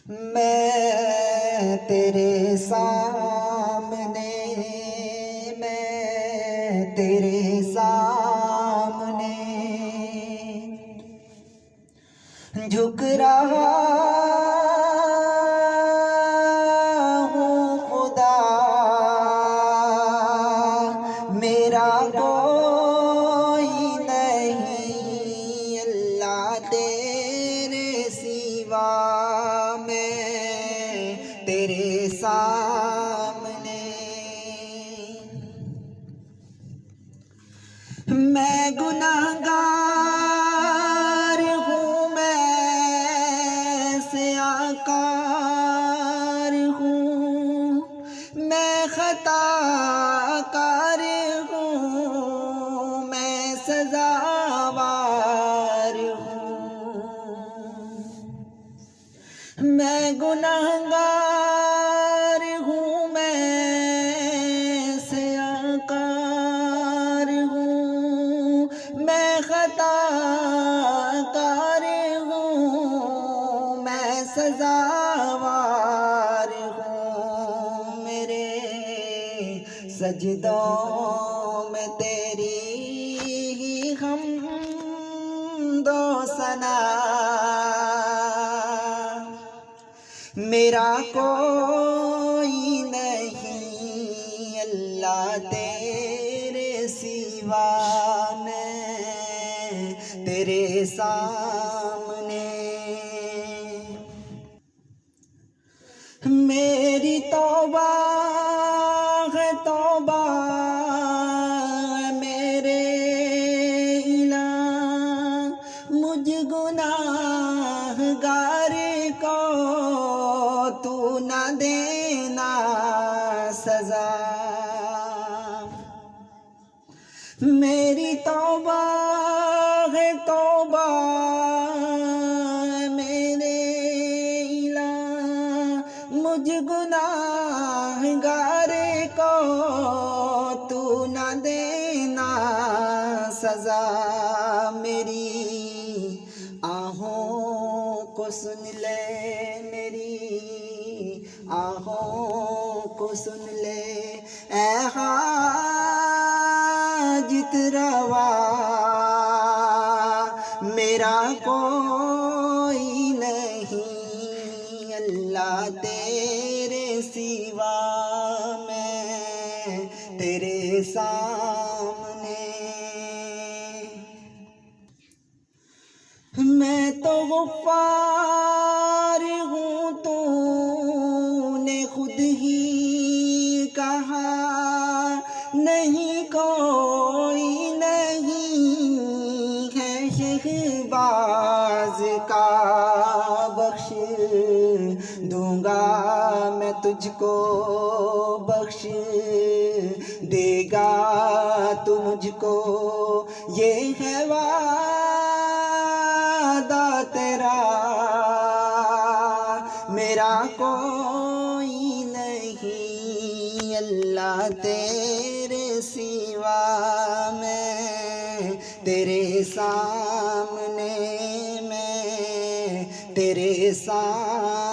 میں تیرے سامنے، میں تیرے سامنے جھک رہا ہوں خدا، میرا کوئی نہیں اللہ تیرے سوا، میں تیرے سامنے، میں گنہگار ہوں، میں سیاہ کار ہوں، میں خطا کار ہوں، میں سزاوار ہوں، میں گنہگار ہوں، میں سیاہ کار ہوں، میں خطا کار ہوں، میں سزاوار ہوں، میرے سجدوں میں تیری ہی حمد و ثنا، میرا کوئی نہیں اللہ تیرے سوا، میں تیرے سامنے، میری توبہ ہے توبہ میرے الہ، مجھ گناہ گار کو تو نہ دینا سزا، میری توبہ ہے توبہ میرے الہ، مجھ گناہ گار کو تو نہ دینا سزا، میری آہوں کو سن لے، میری آہوں کو سن لے اے حاجت روا، میرا کوئی نہیں اللہ تیرے سوا، میں تیرے سامنے، میں تو غفار ہوں، تو نے خود ہی کہا نہیں کوئی نہیں ہے شہباز کا، بخش دوں گا میں تجھ کو، بخش دے گا تو مجھ کو، یہ ہے تیرا، میرا کوئی نہیں اللہ تیرے سوا، میں تیرے سامنے، میں تیرے سامنے۔